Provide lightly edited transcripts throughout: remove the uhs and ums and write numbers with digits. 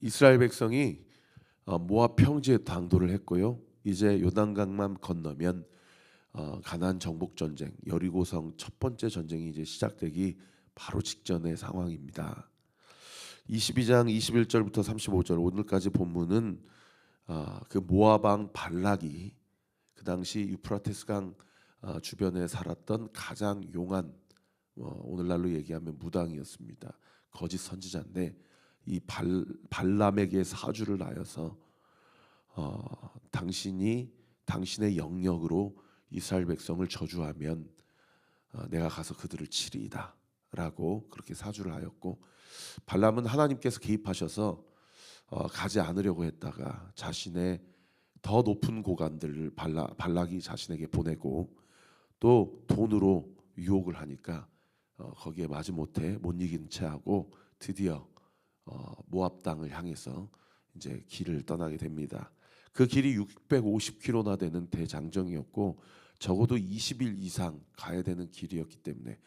이스라엘 백성이 모압 평지에 당도를 했고요. 이제 요단강만 건너면 가나안 정복 전쟁, 여리고성 첫 번째 전쟁이 이제 시작되기 바로 직전의 상황입니다. 22장 21절부터 35절 오늘까지 본문은 그 모압 왕 발락이 그 당시 유프라테스강 주변에 살았던 가장 용한 오늘날로 얘기하면 무당이었습니다. 거짓 선지자인데 이 발람에게 사주를 나여서 당신의 영역으로 이스라엘 백성을 저주하면 내가 가서 그들을 치리이다라고 그렇게 사주를 하였고, 발람은 하나님께서 개입하셔서 가지 않으려고 했다가 자신의 더 높은 고관들을 발락이 자신에게 보내고 또 돈으로 유혹을 하니까 거기에 마지못해 못 이긴 채하고 드디어 모압 땅을 향해서 이제 길을 떠나게 됩니다. 그 길이 650km나 되는 대장정이었고 적어도 20일 이상 가야 되는 길이었기 때문에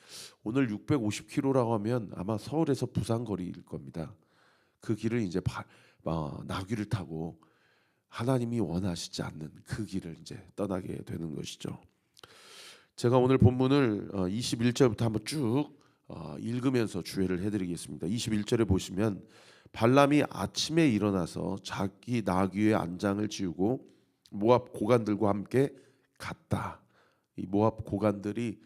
오늘 650km라고 하면 아마 서울에서 부산 거리일 겁니다. 그 길을 이제 나귀를 타고 하나님이 원하시지 않는 그 길을 이제 떠나게 되는 것이죠. 제가 오늘 본문을 21절부터 한번 쭉 읽으면서 주의를 해드리겠습니다. 21절에 보시면 발람이 아침에 일어나서 자기 나귀의 안장을 지우고 모압 고관들과 함께 갔다. 이 모압 고관들이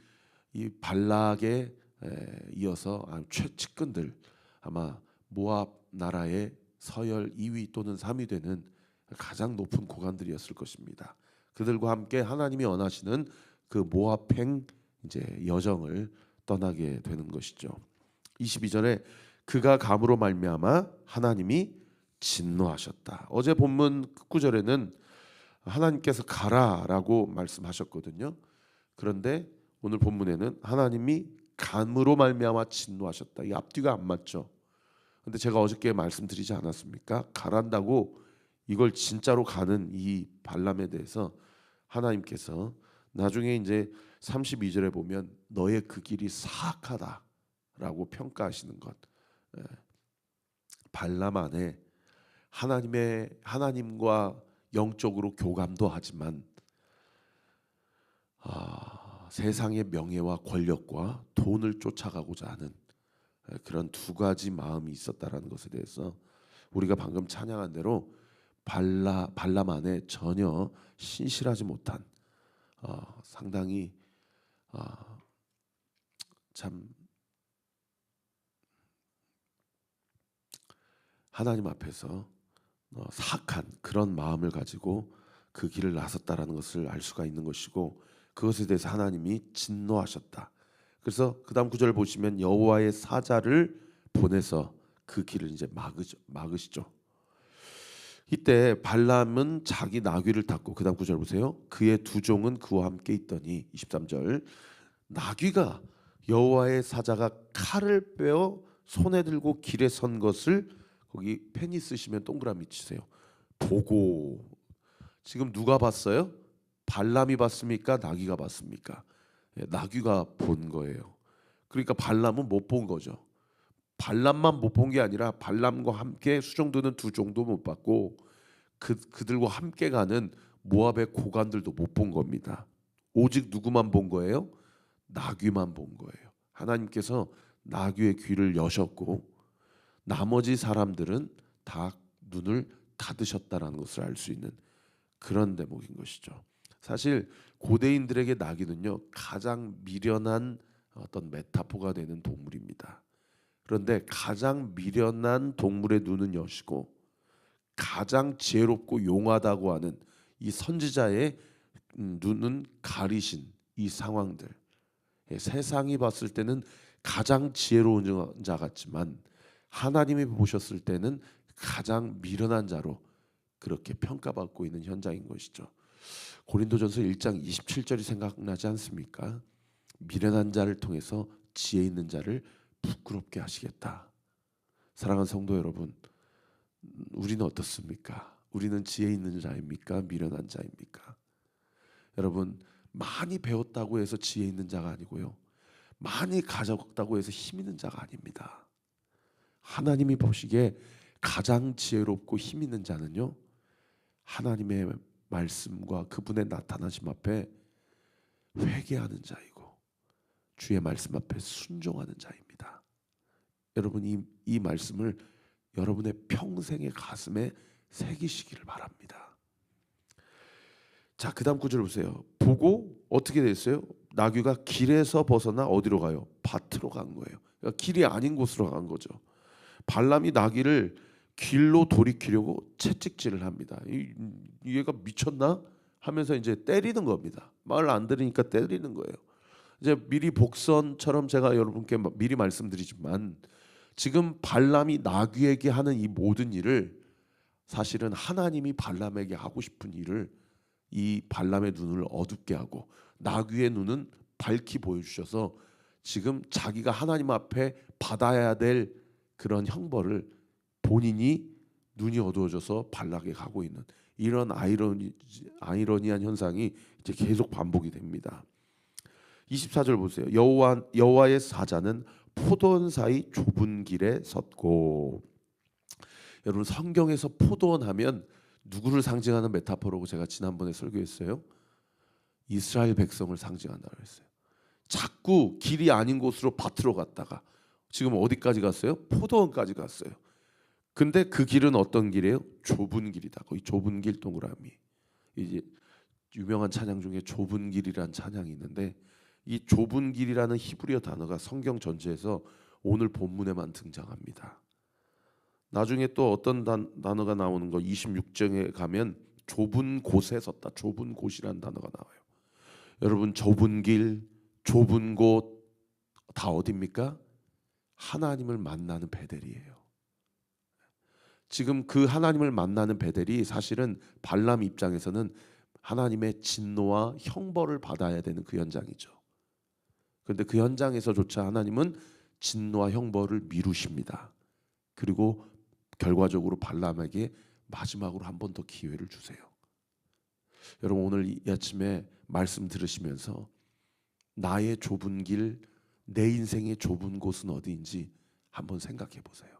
이 발락에 이어서 최측근들, 아마 모압 나라의 서열 2위 또는 3위 되는 가장 높은 고관들이었을 것입니다. 그들과 함께 하나님이 원하시는 그 모압행 이제 여정을 떠나게 되는 것이죠. 22절에 그가 감으로 말미암아 하나님이 진노하셨다. 어제 본문 구절에는 하나님께서 가라라고 말씀하셨거든요. 그런데 오늘 본문에는 하나님이 감으로 말미암아 진노하셨다. 이 앞뒤가 안 맞죠. 근데 제가 어저께 말씀드리지 않았습니까? 가란다고 이걸 진짜로 가는 이 발람에 대해서 하나님께서 나중에 이제 32절에 보면 너의 그 길이 사악하다라고 평가하시는 것. 발람 안에 하나님과 영적으로 교감도 하지만 세상의 명예와 권력과 돈을 쫓아가고자 하는 그런 두 가지 마음이 있었다라는 것에 대해서 우리가 방금 찬양한 대로 발람 안에 전혀 신실하지 못한 상당히 참 하나님 앞에서 사악한 그런 마음을 가지고 그 길을 나섰다라는 것을 알 수가 있는 것이고, 그것에 대해서 하나님이 진노하셨다. 그래서 그다음 구절을 보시면 여호와의 사자를 보내서 그 길을 이제 막으시죠. 이때 발람은 자기 나귀를 탔고, 그다음 구절 보세요. 그의 두 종은 그와 함께 있더니 23절 나귀가 여호와의 사자가 칼을 빼어 손에 들고 길에 선 것을, 거기 펜이 쓰시면 동그라미 치세요. 보고. 지금 누가 봤어요? 발람이 봤습니까? 나귀가 봤습니까? 나귀가 본 거예요. 그러니까 발람은 못 본 거죠. 발람만 못 본 게 아니라 발람과 함께 수종드는 두 종도 못 봤고 그들과 함께 가는 모압의 고관들도 못 본 겁니다. 오직 누구만 본 거예요? 나귀만 본 거예요. 하나님께서 나귀의 귀를 여셨고 나머지 사람들은 다 눈을 닫으셨다라는 것을 알 수 있는 그런 대목인 것이죠. 사실 고대인들에게 나귀는요 가장 미련한 어떤 메타포가 되는 동물입니다. 그런데 가장 미련한 동물의 눈은 여시고 가장 지혜롭고 용하다고 하는 이 선지자의 눈은 가리신 이 상황들, 세상이 봤을 때는 가장 지혜로운 자 같지만 하나님이 보셨을 때는 가장 미련한 자로 그렇게 평가받고 있는 현장인 것이죠. 고린도전서 1장 27절이 생각나지 않습니까? 미련한 자를 통해서 지혜 있는 자를 부끄럽게 하시겠다. 사랑하는 성도 여러분, 우리는 어떻습니까? 우리는 지혜 있는 자입니까? 미련한 자입니까? 여러분, 많이 배웠다고 해서 지혜 있는 자가 아니고요, 많이 가졌다고 해서 힘 있는 자가 아닙니다. 하나님이 보시기에 가장 지혜롭고 힘 있는 자는요, 하나님의 말씀과 그분의 나타나심 앞에 회개하는 자이고 주의 말씀 앞에 순종하는 자입니다. 여러분, 이 말씀을 여러분의 평생의 가슴에 새기시기를 바랍니다. 자, 그 다음 구절 보세요. 보고 어떻게 됐어요? 나귀가 길에서 벗어나 어디로 가요? 밭으로 간 거예요. 그러니까 길이 아닌 곳으로 간 거죠. 발람이 나귀를 길로 돌이키려고 채찍질을 합니다. 얘가 미쳤나 하면서 이제 때리는 겁니다. 말 안 들으니까 때리는 거예요. 이제 미리 복선처럼 제가 여러분께 미리 말씀드리지만, 지금 발람이 나귀에게 하는 이 모든 일을 사실은 하나님이 발람에게 하고 싶은 일을 이 발람의 눈을 어둡게 하고 나귀의 눈은 밝히 보여주셔서 지금 자기가 하나님 앞에 받아야 될 그런 형벌을 본인이 눈이 어두워져서 발락에 가고 있는 이런 아이러니한 현상이 이제 계속 반복이 됩니다. 24절 보세요. 여호와의 사자는 포도원 사이 좁은 길에 섰고. 여러분, 성경에서 포도원 하면 누구를 상징하는 메타포라고 제가 지난번에 설교했어요? 이스라엘 백성을 상징한다고 했어요. 자꾸 길이 아닌 곳으로 밭으로 갔다가 지금 어디까지 갔어요? 포도원까지 갔어요. 근데 그 길은 어떤 길이에요? 좁은 길이다. 거의 좁은 길 동그라미. 이제 유명한 찬양 중에 좁은 길이란 찬양이 있는데, 이 좁은 길이라는 히브리어 단어가 성경 전체에서 오늘 본문에만 등장합니다. 나중에 또 어떤 단어가 나오는 거 26장에 가면 좁은 곳에 섰다. 좁은 곳이라는 단어가 나와요. 여러분, 좁은 길, 좁은 곳 다 어디입니까? 하나님을 만나는 베델이에요. 지금 그 하나님을 만나는 베델이 사실은 발람 입장에서는 하나님의 진노와 형벌을 받아야 되는 그 현장이죠. 그런데 그 현장에서조차 하나님은 진노와 형벌을 미루십니다. 그리고 결과적으로 발람에게 마지막으로 한 번 더 기회를 주세요. 여러분, 오늘 이 아침에 말씀 들으시면서 나의 좁은 길, 내 인생의 좁은 곳은 어디인지 한번 생각해 보세요.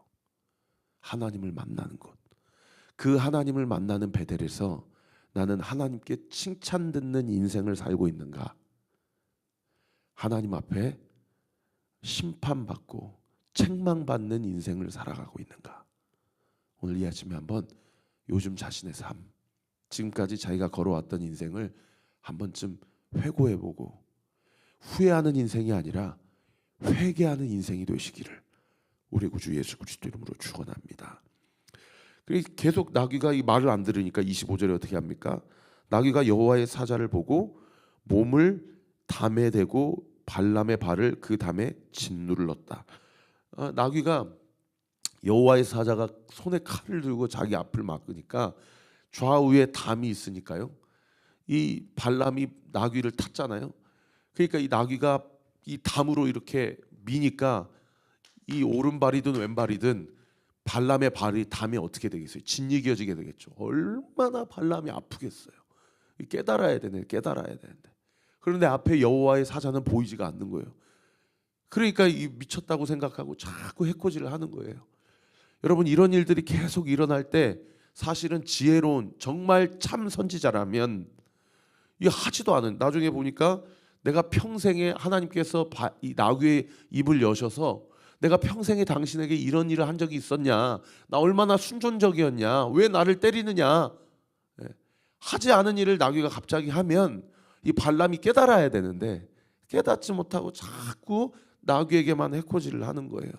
하나님을 만나는 곳, 그 하나님을 만나는 베델에서 나는 하나님께 칭찬 듣는 인생을 살고 있는가? 하나님 앞에 심판받고 책망받는 인생을 살아가고 있는가? 오늘 이 아침에 한번 요즘 자신의 삶, 지금까지 자기가 걸어왔던 인생을 한 번쯤 회고해보고 후회하는 인생이 아니라 회개하는 인생이 되시기를 우리 구주 예수 그리스도 이름으로 축원합니다. 계속 나귀가 이 말을 안 들으니까 25절에 어떻게 합니까? 나귀가 여호와의 사자를 보고 몸을 담에 대고 발람의 발을 그 담에 짓누를 넣었다. 나귀가 여호와의 사자가 손에 칼을 들고 자기 앞을 막으니까 좌우에 담이 있으니까요. 이 발람이 나귀를 탔잖아요. 그러니까 이 나귀가 이 담으로 이렇게 미니까 이 오른발이든 왼발이든 발람의 발이 담에 어떻게 되겠어요? 짓이겨지게 되겠죠. 얼마나 발람이 아프겠어요. 깨달아야 되는데. 그런데 앞에 여호와의 사자는 보이지가 않는 거예요. 그러니까 이 미쳤다고 생각하고 자꾸 해코지를 하는 거예요. 여러분, 이런 일들이 계속 일어날 때 사실은 지혜로운 정말 참 선지자라면 이 하지도 않은, 나중에 보니까 내가 평생에 하나님께서 이 나귀의 입을 여셔서 내가 평생에 당신에게 이런 일을 한 적이 있었냐, 나 얼마나 순종적이었냐, 왜 나를 때리느냐, 하지 않은 일을 나귀가 갑자기 하면 이 발람이 깨달아야 되는데 깨닫지 못하고 자꾸 나귀에게만 해코지를 하는 거예요.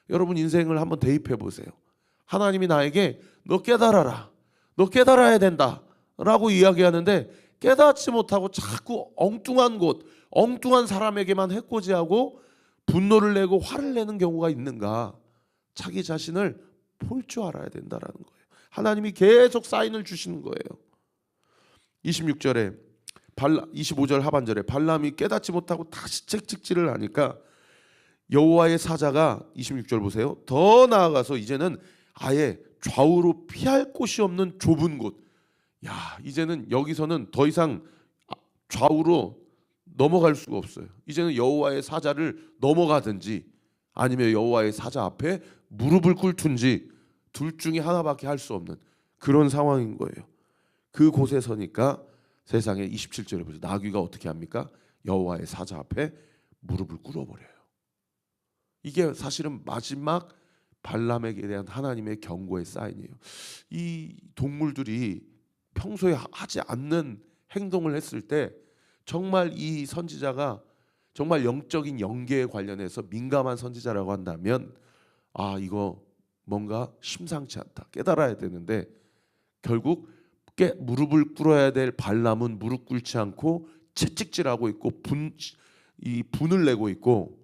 여러분, 인생을 한번 대입해 보세요. 하나님이 나에게 너 깨달아라, 너 깨달아야 된다 라고 이야기하는데 깨닫지 못하고 자꾸 엉뚱한 곳, 엉뚱한 사람에게만 해코지하고 분노를 내고 화를 내는 경우가 있는가? 자기 자신을 볼 줄 알아야 된다라는 거예요. 하나님이 계속 사인을 주시는 거예요. 26절에 25절 하반절에 발람이 깨닫지 못하고 다시 채찍질을 하니까 여호와의 사자가 26절 보세요. 더 나아가서 이제는 아예 좌우로 피할 곳이 없는 좁은 곳. 야, 이제는 여기서는 더 이상 좌우로 넘어갈 수가 없어요. 이제는 여호와의 사자를 넘어가든지 아니면 여호와의 사자 앞에 무릎을 꿇든지 둘 중에 하나밖에 할 수 없는 그런 상황인 거예요. 그 곳에 서니까 세상에 27절에 보세요. 나귀가 어떻게 합니까? 여호와의 사자 앞에 무릎을 꿇어버려요. 이게 사실은 마지막 발람에게 대한 하나님의 경고의 사인이에요. 이 동물들이 평소에 하지 않는 행동을 했을 때 정말 이 선지자가 정말 영적인 영계에 관련해서 민감한 선지자라고 한다면 이거 뭔가 심상치 않다 깨달아야 되는데 결국 무릎을 꿇어야 될 발람은 무릎 꿇지 않고 채찍질하고 있고 분을 내고 있고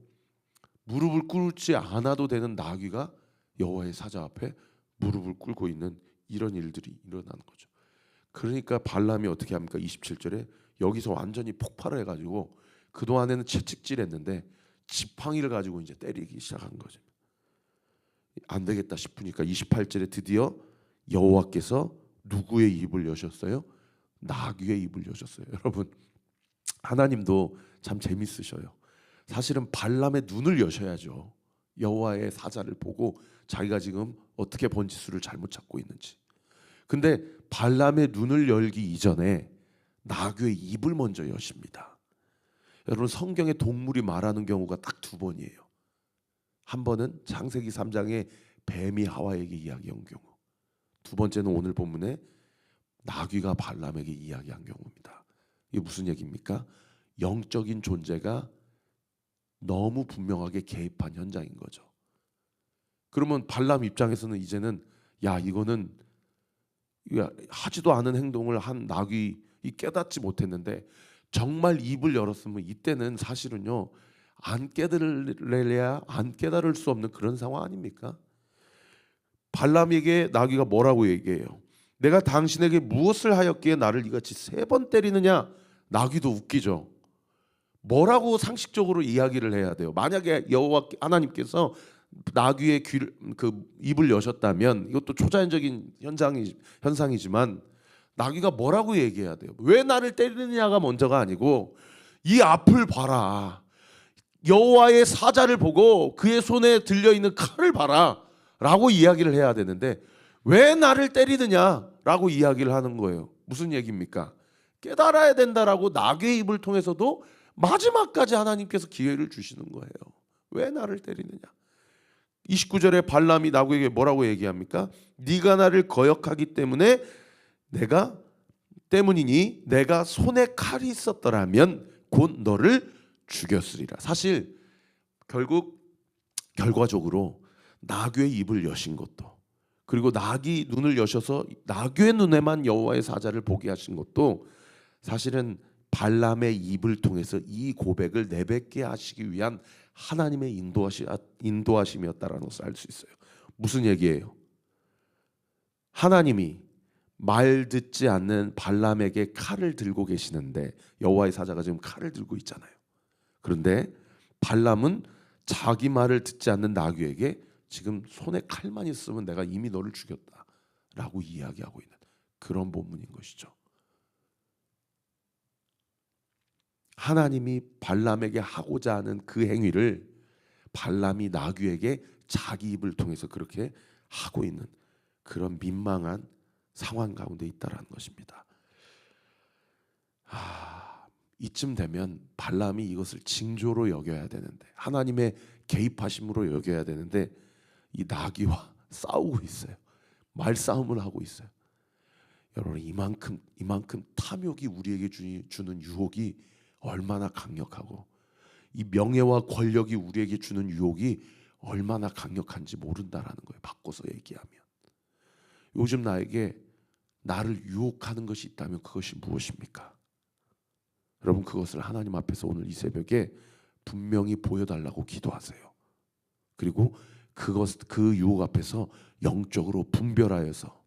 무릎을 꿇지 않아도 되는 나귀가 여호와의 사자 앞에 무릎을 꿇고 있는 이런 일들이 일어나는 거죠. 그러니까 발람이 어떻게 합니까? 27절에 여기서 완전히 폭발을 해가지고 그동안에는 채찍질했는데 지팡이를 가지고 이제 때리기 시작한 거죠. 안 되겠다 싶으니까 28절에 드디어 여호와께서 누구의 입을 여셨어요? 나귀의 입을 여셨어요. 여러분 하나님도 참 재밌으셔요. 사실은 발람의 눈을 여셔야죠. 여호와의 사자를 보고 자기가 지금 어떻게 번지수를 잘못 찾고 있는지. 근데 발람의 눈을 열기 이전에 나귀의 입을 먼저 여십니다. 여러분 성경에 동물이 말하는 경우가 딱 두 번이에요. 한 번은 창세기 3장에 뱀이 하와에게 이야기한 경우, 두 번째는 오늘 본문에 나귀가 발람에게 이야기한 경우입니다. 이게 무슨 얘기입니까? 영적인 존재가 너무 분명하게 개입한 현장인 거죠. 그러면 발람 입장에서는 이제는 이거는 하지도 않은 행동을 한 나귀 깨닫지 못했는데 정말 입을 열었으면 이때는 사실은요 안 깨달을래야 안 깨달을 수 없는 그런 상황 아닙니까? 발람에게 나귀가 뭐라고 얘기해요? 내가 당신에게 무엇을 하였기에 나를 이같이 3번 때리느냐? 나귀도 웃기죠. 뭐라고 상식적으로 이야기를 해야 돼요? 만약에 여호와 하나님께서 나귀의 입을 여셨다면 이것도 초자연적인 현상이지만 나귀가 뭐라고 얘기해야 돼요? 왜 나를 때리느냐가 먼저가 아니고 이 앞을 봐라. 여호와의 사자를 보고 그의 손에 들려있는 칼을 봐라 라고 이야기를 해야 되는데 왜 나를 때리느냐라고 이야기를 하는 거예요. 무슨 얘기입니까? 깨달아야 된다라고 나귀의 입을 통해서도 마지막까지 하나님께서 기회를 주시는 거예요. 왜 나를 때리느냐? 29절에 발람이 나귀에게 뭐라고 얘기합니까? 네가 나를 거역하기 때문이니 내가 손에 칼이 있었더라면 곧 너를 죽였으리라. 사실 결과적으로 나귀의 입을 여신 것도 그리고 나귀 눈을 여셔서 나귀의 눈에만 여호와의 사자를 보게 하신 것도 사실은 발람의 입을 통해서 이 고백을 내뱉게 하시기 위한 하나님의 인도하심이었다라는 것을 알 수 있어요. 무슨 얘기예요? 하나님이 말 듣지 않는 발람에게 칼을 들고 계시는데 여호와의 사자가 지금 칼을 들고 있잖아요. 그런데 발람은 자기 말을 듣지 않는 나귀에게 지금 손에 칼만 있으면 내가 이미 너를 죽였다라고 이야기하고 있는 그런 본문인 것이죠. 하나님이 발람에게 하고자 하는 그 행위를 발람이 나귀에게 자기 입을 통해서 그렇게 하고 있는 그런 민망한 상황 가운데 있다라는 것입니다. 이쯤 되면 발람이 이것을 징조로 여겨야 되는데 하나님의 개입하심으로 여겨야 되는데 이 나귀와 싸우고 있어요. 말싸움을 하고 있어요. 여러분 이만큼 탐욕이 우리에게 주는 유혹이 얼마나 강력하고 이 명예와 권력이 우리에게 주는 유혹이 얼마나 강력한지 모른다라는 거예요. 바꿔서 얘기하면 요즘 나를 유혹하는 것이 있다면 그것이 무엇입니까? 여러분 그것을 하나님 앞에서 오늘 이 새벽에 분명히 보여달라고 기도하세요. 그리고 그 유혹 앞에서 영적으로 분별하여서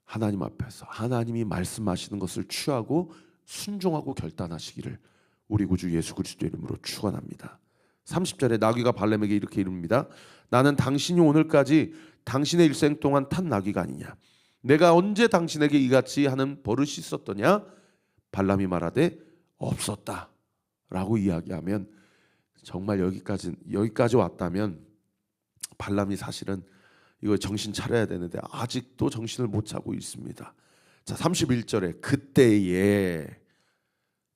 하나님 앞에서 하나님이 말씀하시는 것을 취하고 순종하고 결단하시기를 우리 구주 예수 그리스도의 이름으로 축원합니다. 30절에 나귀가 발람에게 이렇게 이릅니다. 나는 당신이 오늘까지 당신의 일생 동안 탄 나귀가 아니냐? 내가 언제 당신에게 이같이 하는 버릇이 있었더냐? 발람이 말하되 없었다 라고 이야기하면 정말 여기까지 왔다면 발람이 사실은 이거 정신 차려야 되는데 아직도 정신을 못 차고 있습니다. 자, 31절에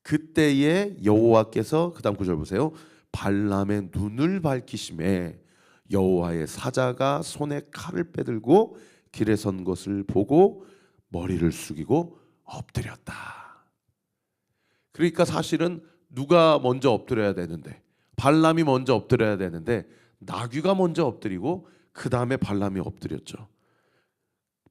그때에 여호와께서 그다음 구절 보세요. 발람의 눈을 밝히심에 여호와의 사자가 손에 칼을 빼들고 길에 선 것을 보고 머리를 숙이고 엎드렸다. 그러니까 사실은 누가 먼저 엎드려야 되는데, 발람이 먼저 엎드려야 되는데 나귀가 먼저 엎드리고 그 다음에 발람이 엎드렸죠.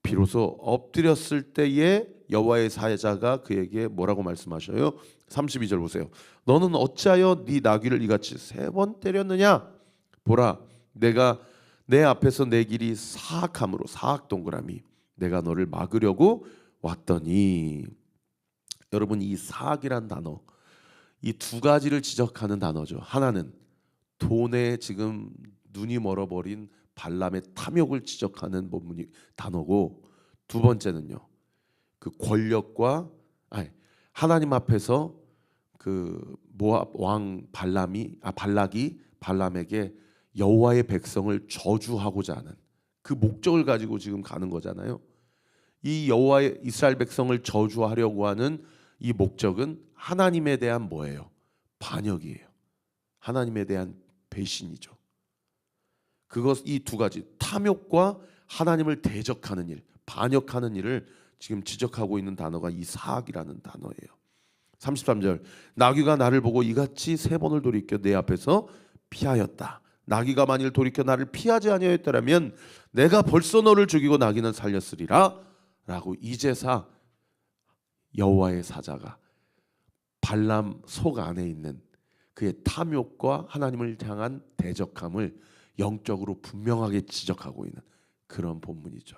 비로소 엎드렸을 때에 여호와의 사자가 그에게 뭐라고 말씀하셔요? 32절 보세요. 너는 어찌하여 네 나귀를 이같이 3번 때렸느냐? 보라, 내가 내 앞에서 내 길이 사악함으로, 사악 동그라미, 내가 너를 막으려고 왔더니. 여러분, 이 사악이란 단어, 이 두 가지를 지적하는 단어죠. 하나는 돈에 지금 눈이 멀어버린 발람의 탐욕을 지적하는 단어고, 두 번째는요, 그 권력과 하나님 앞에서 그 모압 왕 발락이 발람에게 여호와의 백성을 저주하고자 하는 그 목적을 가지고 지금 가는 거잖아요. 이 여호와의 이스라엘 백성을 저주하려고 하는 이 목적은 하나님에 대한 뭐예요? 반역이에요. 하나님에 대한 배신이죠. 이 두 가지, 탐욕과 하나님을 대적하는 일, 반역하는 일을 지금 지적하고 있는 단어가 이 사악이라는 단어예요. 33절, 나귀가 나를 보고 이같이 3번을 돌이켜 내 앞에서 피하였다. 나귀가 만일 돌이켜 나를 피하지 아니하였더라면 내가 벌써 너를 죽이고 나귀는 살렸으리라 라고 이제사 여호와의 사자가 발람 속 안에 있는 그의 탐욕과 하나님을 향한 대적함을 영적으로 분명하게 지적하고 있는 그런 본문이죠.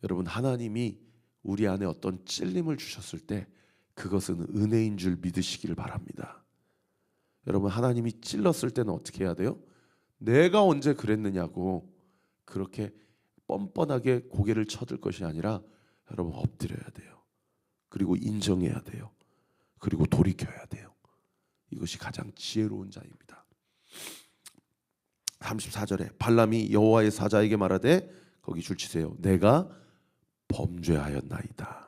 여러분, 하나님이 우리 안에 어떤 찔림을 주셨을 때 그것은 은혜인 줄 믿으시기를 바랍니다. 여러분, 하나님이 찔렀을 때는 어떻게 해야 돼요? 내가 언제 그랬느냐고 그렇게 뻔뻔하게 고개를 쳐들 것이 아니라 여러분, 엎드려야 돼요. 그리고 인정해야 돼요. 그리고 돌이켜야 돼요. 이것이 가장 지혜로운 자입니다. 34절에 발람이 여호와의 사자에게 말하되, 거기 줄 치세요. 내가 범죄하였나이다.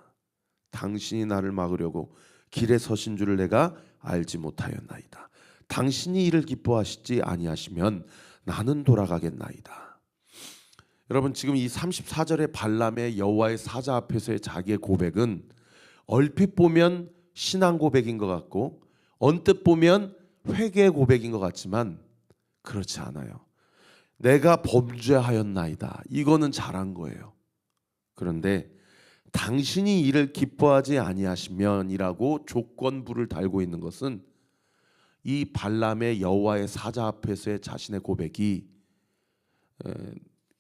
당신이 나를 막으려고 길에 서신 줄을 내가 알지 못하였나이다. 당신이 이를 기뻐하시지 아니하시면 나는 돌아가겠나이다. 여러분, 지금 이 34절의 발람의 여호와의 사자 앞에서의 자기의 고백은 얼핏 보면 신앙 고백인 것 같고 언뜻 보면 회개의 고백인 것 같지만 그렇지 않아요. 내가 범죄하였나이다, 이거는 잘한 거예요. 그런데 당신이 이를 기뻐하지 아니하시면이라고 조건부를 달고 있는 것은 이 발람의 여호와의 사자 앞에서의 자신의 고백이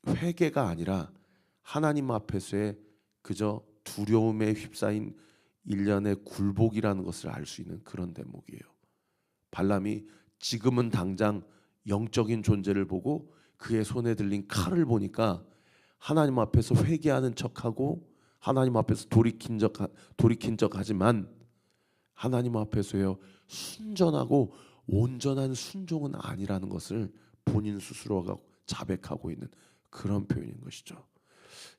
회개가 아니라 하나님 앞에서의 그저 두려움에 휩싸인 일련의 굴복이라는 것을 알 수 있는 그런 대목이에요. 발람이 지금은 당장 영적인 존재를 보고 그의 손에 들린 칼을 보니까 하나님 앞에서 회개하는 척하고 하나님 앞에서 돌이킨 척 하지만 하나님 앞에서요 순전하고 온전한 순종은 아니라는 것을 본인 스스로가 자백하고 있는 그런 표현인 것이죠.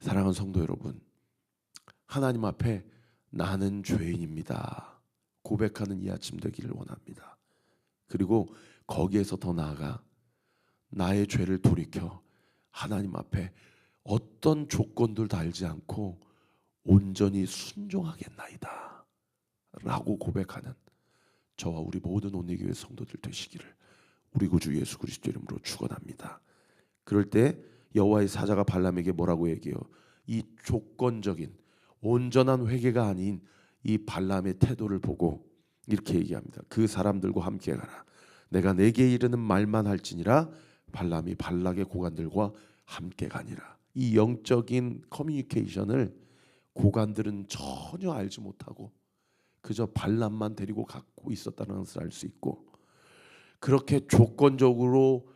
사랑하는 성도 여러분, 하나님 앞에 나는 죄인입니다 고백하는 이 아침 되기를 원합니다. 그리고 거기에서 더 나아가 나의 죄를 돌이켜 하나님 앞에 어떤 조건들 달지 않고 온전히 순종하겠나이다 라고 고백하는 저와 우리 모든 온리교회 성도들 되시기를 우리 구주 예수 그리스도 이름으로 축원합니다. 그럴 때 여호와의 사자가 발람에게 뭐라고 얘기해요? 이 조건적인 온전한 회개가 아닌 이 발람의 태도를 보고 이렇게 얘기합니다. 그 사람들과 함께 가라. 내가 내게 이르는 말만 할지니라. 발람이 발락의 고관들과 함께 가니라. 이 영적인 커뮤니케이션을 고관들은 전혀 알지 못하고 그저 발람만 데리고 갖고 있었다는 것을 알 수 있고, 그렇게 조건적으로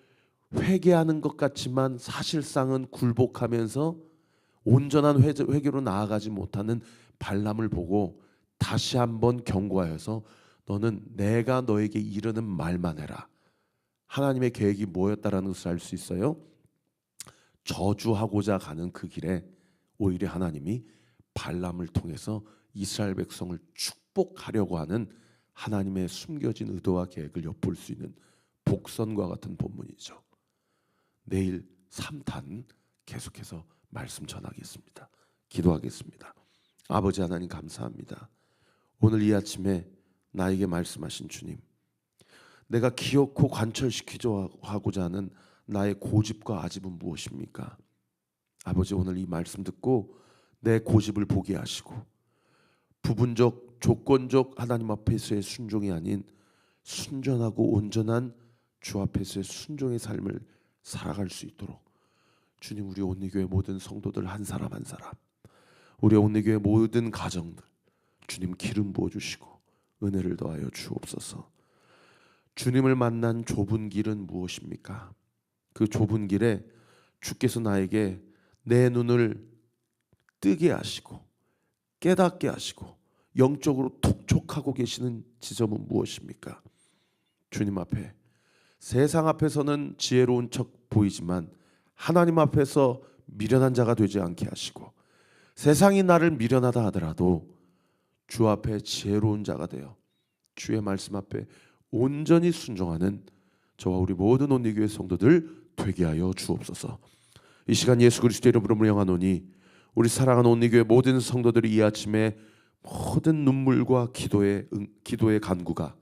회개하는 것 같지만 사실상은 굴복하면서 온전한 회개로 나아가지 못하는 발람을 보고 다시 한번 경고하여서 너는 내가 너에게 이르는 말만 해라. 하나님의 계획이 뭐였다라는 것을 알 수 있어요. 저주하고자 가는 그 길에 오히려 하나님이 발람을 통해서 이스라엘 백성을 축복하려고 하는 하나님의 숨겨진 의도와 계획을 엿볼 수 있는 복선과 같은 본문이죠. 내일 3탄 계속해서 말씀 전하겠습니다. 기도하겠습니다. 아버지 하나님 감사합니다. 오늘 이 아침에 나에게 말씀하신 주님, 내가 기어코 관철시키고자 하는 나의 고집과 아집은 무엇입니까? 아버지, 오늘 이 말씀 듣고 내 고집을 보게 하시고 부분적 조건적 하나님 앞에서의 순종이 아닌 순전하고 온전한 주 앞에서의 순종의 삶을 살아갈 수 있도록 주님, 우리 온리교회 모든 성도들 한 사람 한 사람, 우리 온리교회 모든 가정들 주님 기름 부어주시고 은혜를 더하여 주옵소서. 주님을 만난 좁은 길은 무엇입니까? 그 좁은 길에 주께서 나에게 내 눈을 뜨게 하시고 깨닫게 하시고 영적으로 톡촉하고 계시는 지점은 무엇입니까? 주님 앞에, 세상 앞에서는 지혜로운 척 보이지만 하나님 앞에서 미련한 자가 되지 않게 하시고, 세상이 나를 미련하다 하더라도 주 앞에 지혜로운 자가 되어 주의 말씀 앞에 온전히 순종하는 저와 우리 모든 온리교회 성도들 되게 하여 주옵소서. 이 시간 예수 그리스도의 이름으로 명하노니 우리 사랑하는 온리교회 모든 성도들이 이 아침에 모든 눈물과 기도의 간구가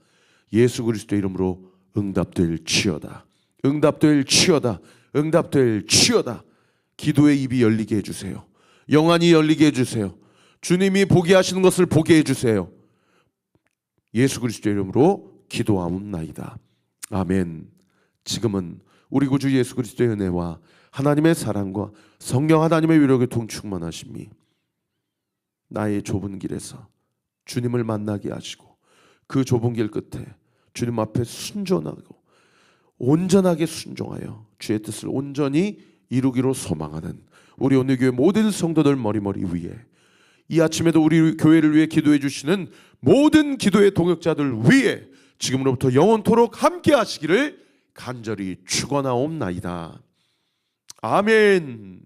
예수 그리스도의 이름으로 응답될지어다. 응답될지어다. 응답될지어다. 기도의 입이 열리게 해주세요. 영안이 열리게 해주세요. 주님이 보게 하시는 것을 보게 해주세요. 예수 그리스도의 이름으로 기도하옵나이다. 아멘. 지금은 우리 구주 예수 그리스도의 은혜와 하나님의 사랑과 성령 하나님의 위력에 동충만하심이 나의 좁은 길에서 주님을 만나게 하시고 그 좁은 길 끝에 주님 앞에 순전하고 온전하게 순종하여 주의 뜻을 온전히 이루기로 소망하는 우리 온리교회 모든 성도들 머리머리 위에, 이 아침에도 우리 교회를 위해 기도해 주시는 모든 기도의 동역자들 위에 지금으로부터 영원토록 함께 하시기를 간절히 축원하옵나이다. 아멘.